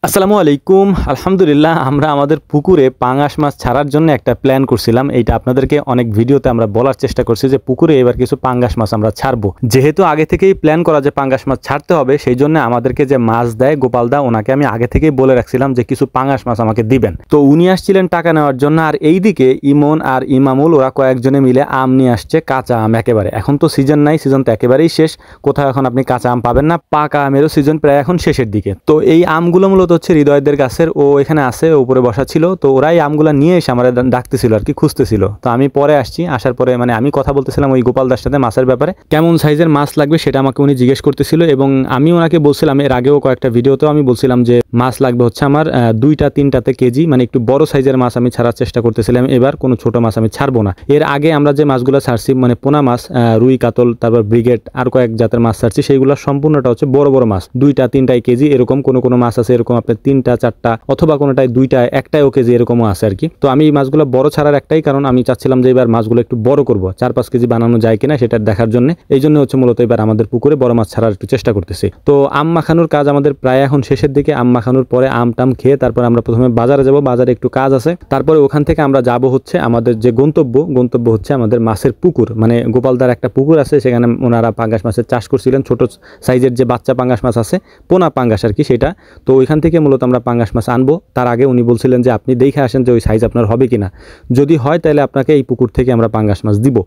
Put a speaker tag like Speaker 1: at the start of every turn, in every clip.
Speaker 1: আসসালামু আলাইকুম। আলহামদুলিল্লাহ আমরা আমাদের পুকুরে পাঙ্গাস মাছ ছাড়ার জন্য একটা প্ল্যান করছিলাম। এইটা আপনাদেরকে অনেক ভিডিওতে আমরা বলার চেষ্টা করছি যে পুকুরে এবার কিছু পাঙ্গাস মাছ আমরা ছাড়বো। যেহেতু আগে থেকেই প্ল্যান করা যে পাঙ্গাস মাছ ছাড়তে হবে, সেই জন্য আমাদেরকে যে মাছ দেয় গোপাল দা, ওনাকে আমি আগে থেকেই বলে রাখছিলাম যে কিছু পাঙ্গাস মাছ আমাকে দিবেন। তো উনি আসছিলেন টাকা নেওয়ার জন্য, আর এইদিকে ইমন আর ইমামুল ওরা কয়েকজনে মিলে আম নিয়ে আসছে, কাঁচা আম একেবারে। এখন তো সিজন নাই, সিজন তো একেবারেই শেষ। কোথাও এখন আপনি কাঁচা আম পাবেন না, পাকা আমেরও সিজন প্রায় এখন শেষের দিকে। তো এই আমগুলো মূলত হচ্ছে হৃদয়দের গাছের, ও এখানে আসে, উপরে বসা ছিল। তো ওরাই আমগুলা নিয়ে এসে আমার ডাকতেছিল আর কি, খুঁজতেছিল। তো আমি পরে আসছি, আসার পরে মানে আমি কথা বলতেছিলাম ওই গোপাল দার সাথে মাছের ব্যাপারে, কেমন সাইজের মাছ লাগবে সেটা আমাকে উনি জিজ্ঞেস করতেছিল। এবং আমি ওনাকে বলছিলাম, এর আগেও কয়েকটা ভিডিওতেও আমি বলছিলাম যে মাছ লাগবে হচ্ছে আমার 2-3টাতে কেজি, মানে একটু বড় সাইজের মাছ আমি ছাড়ার চেষ্টা করতেছিলাম। এবার কোনো ছোট মাছ আমি ছাড়বো না। এর আগে আমরা যে মাছগুলো ছাড়ছি, মানে পোনা মাছ, রুই, কাতল, তারপর ব্রিগেড, আর কয়েক জাতের মাছ ছাড়ছি, সেইগুলো সম্পূর্ণটা হচ্ছে বড় বড় মাছ, 2-3টাই কেজি এরকম। কোনো মাছ আছে এরকম আপনার 3-4টা, অথবা কোনোটাই 2টা, একটাও কেজি এরকমও আছে আর কি। তো আমি এই মাছগুলো বড় ছাড়ার একটাই কারণ, আমি চাচ্ছিলাম যে এবার মাছগুলো একটু বড় করবো, 4-5 কেজি বানানো যায় কিনা সেটা দেখার জন্য। এই জন্য হচ্ছে মূলত এবার আমাদের পুকুরে বড় মাছ ছাড়ার একটু চেষ্টা করতেছি। তো আম মাখানোর কাজ আমাদের প্রায় এখন শেষের দিকে। আম মাখানোর পরে আম টাম খেয়ে তারপর আমরা প্রথমে বাজারে যাব, বাজারে একটু কাজ আছে। তারপরে ওখান থেকে আমরা যাব হচ্ছে আমাদের যে গন্তব্য হচ্ছে আমাদের মাছের পুকুর, মানে গোপালদার একটা পুকুর আছে, সেখানে ওনারা পাঙ্গাস মাছের চাষ করছিলেন। ছোট সাইজের যে বাচ্চা পাঙ্গাস মাছ আছে, পোনা পাঙ্গাস আর কি সেটা। তো ওইখান থেকে মূলত আমরা পাঙ্গাস মাছ আনবো। তার আগে উনি বলছিলেন যে আপনি দেখে আসেন যে ওই সাইজ আপনার হবে কিনা, যদি হয় তাহলে আপনাকে এই পুকুর থেকে আমরা পাঙ্গাস মাছ দিব।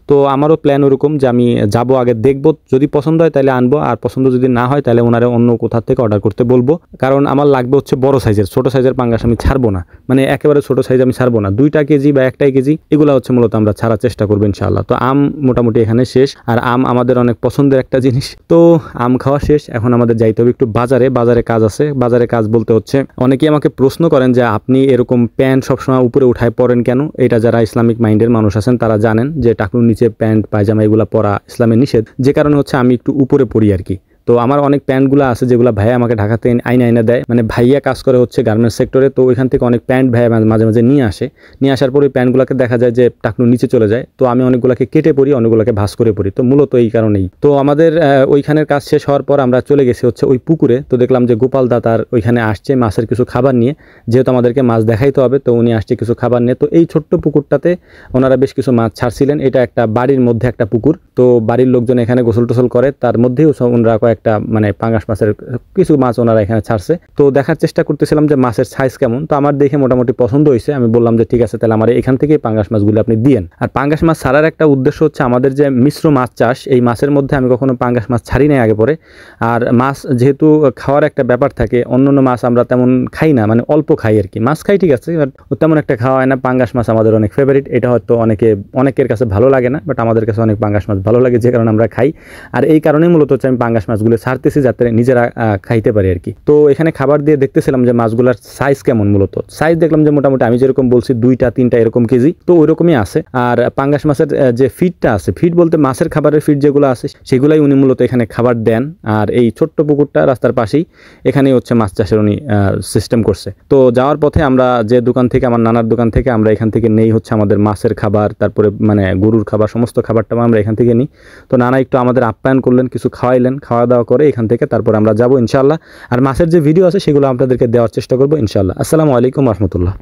Speaker 1: তো আমারও প্ল্যান ওরকম যে আমি যাব, আগে দেখবো, যদি পছন্দ হয় তাহলে আনবো, আর পছন্দ যদি না হয় তাহলে ওনারা অন্য কোথা থেকে অর্ডার করতে বলবো। কারণ আমার লাগবে হচ্ছে বড় সাইজের, ছোট সাইজের পাঙ্গাস আমি ছাড়বো না, মানে একেবারে ছোট সাইজ আমি ছাড়বো না। 2টা কেজি বা 1টাই কেজি এগুলো হচ্ছে মূলত আমরা ছাড়ার চেষ্টা করবো ইনশাআল্লাহ। তো আম মোটামুটি এখানে শেষ, আর আম আমাদের অনেক পছন্দের একটা জিনিস। তো আম খাওয়া শেষ, এখন আমাদের যাইতে হবে একটু বাজারে কাজ আছে। বাজারে কাজ বলতে হচ্ছে, অনেকেই আমাকে প্রশ্ন করেন যে আপনি এরকম প্যান্ট সবসময় উপরে উঠায় পরেন কেন। এটা যারা ইসলামিক মাইন্ডের মানুষ আছেন তারা জানেন যে টাকনুর নিচে প্যান্ট পায়জামা এগুলো পরা ইসলামে নিষেধ, যে কারণে হচ্ছে আমি একটু উপরে পরি আর কি। তো আমার অনেক প্যান্টগুলো আছে যেগুলো ভাইয়া আমাকে ঢাকাতে আইনা দেয়, মানে ভাইয়া কাজ করে হচ্ছে গার্মেন্টস সেক্টরে। তো ওইখান থেকে অনেক প্যান্ট ভাইয়া মাঝে মাঝে নিয়ে আসার পরে ওই প্যান্টগুলোকে দেখা যায় যে টাকনুর নিচে চলে যায়। তো আমি অনেকগুলোকে কেটে পরি, অনেকগুলোকে ভাঁজ করে পরি। তো মূলত এই কারণেই। তো আমাদের ওইখানের কাজ শেষ হওয়ার পর আমরা চলে গেছি হচ্ছে ওই পুকুরে। তো দেখলাম যে গোপাল দা তার ওইখানে আসছে মাছের কিছু খাবার নিয়ে, যেহেতু আমাদেরকে মাছ দেখাইতে হবে। তো উনি আসছে কিছু খাবার নিয়ে। তো এই ছোট্ট পুকুরটাতে ওনারা বেশ কিছু মাছ ছাড়ছিলেন। এটা একটা বাড়ির মধ্যে একটা পুকুর, তো বাড়ির লোকজন এখানে গোসল টোসল করে, তার মধ্যেও ওনারা কয়েকটা মানে পাঙ্গাস মাছের কিছু মাছ ওনারা এখানে ছাড়ছে। তো দেখার চেষ্টা করতেছিলাম যে মাছের সাইজ কেমন। তো আমার দেখে মোটামুটি পছন্দ হয়েছে। আমি বললাম যে ঠিক আছে, তাহলে আমার এখান থেকেই পাঙ্গাস মাছগুলো আপনি দিয়েন। আর পাঙ্গাস মাছ ছাড়ার একটা উদ্দেশ্য হচ্ছে আমাদের যে মিশ্র মাছ চাষ, এই মাছের মধ্যে আমি কখনো পাঙ্গাস মাছ ছাড়ি নাই আগে পরে। আর মাছ যেহেতু খাওয়ার একটা ব্যাপার থাকে, অন্যান্য মাছ আমরা তেমন খাই না, মানে অল্প খাই আর কি। মাছ খাই ঠিক আছে, বাট তেমন একটা খাওয়া হয় না। পাঙ্গাস মাছ আমাদের অনেক ফেভারিট। এটা হয়তো অনেকের কাছে ভালো লাগে না, বাট আমাদের কাছে অনেক পাঙ্গাস মাছ ভালো লাগে, যে কারণে আমরা খাই। আর এই কারণেই মূলত হচ্ছে আমি পাঙ্গাস মাছগুলো ছাড়তেছি যাতে নিজেরা খাইতে পারি আর কি। তো এখানে খাবার দিয়ে দেখতেছিলাম যে মাছগুলোর সাইজ কেমন। মূলত সাইজ দেখলাম যে মোটামুটি আমি যেরকম বলছি 2-3টা এরকম কেজি, তো ওইরকমই আছে। আর পাঙ্গাস মাছের যে ফিডটা আছে, ফিড বলতে মাছের খাবারের ফিড যেগুলো আছে সেগুলাই উনি মূলত এখানে খাবার দেন। আর এই ছোট্ট পুকুরটা রাস্তার পাশেই, এখানেই হচ্ছে মাছ চাষের উনি সিস্টেম করছে। তো যাওয়ার পথে আমরা যে দোকান থেকে, আমার নানার দোকান থেকে, আমরা এখান থেকে নেই হচ্ছে আমাদের মাছের খাবার, তারপরে মানে গরুর খাবার, সমস্ত খাবারটা আমরা এখান থেকে নিই। তো নানা একটু আমাদের আপ্যায়ন করলেন, কিছু খাওয়াইলেন, খাওয়া দাওয়া করে এখান থেকে তারপর আমরা যাবো ইনশাআল্লাহ। আর মাছের যে ভিডিও আছে সেগুলো আপনাদেরকে দেওয়ার চেষ্টা করবো ইনশাআল্লাহ। আসসালামু আলাইকুম রহমতুল্লাহ।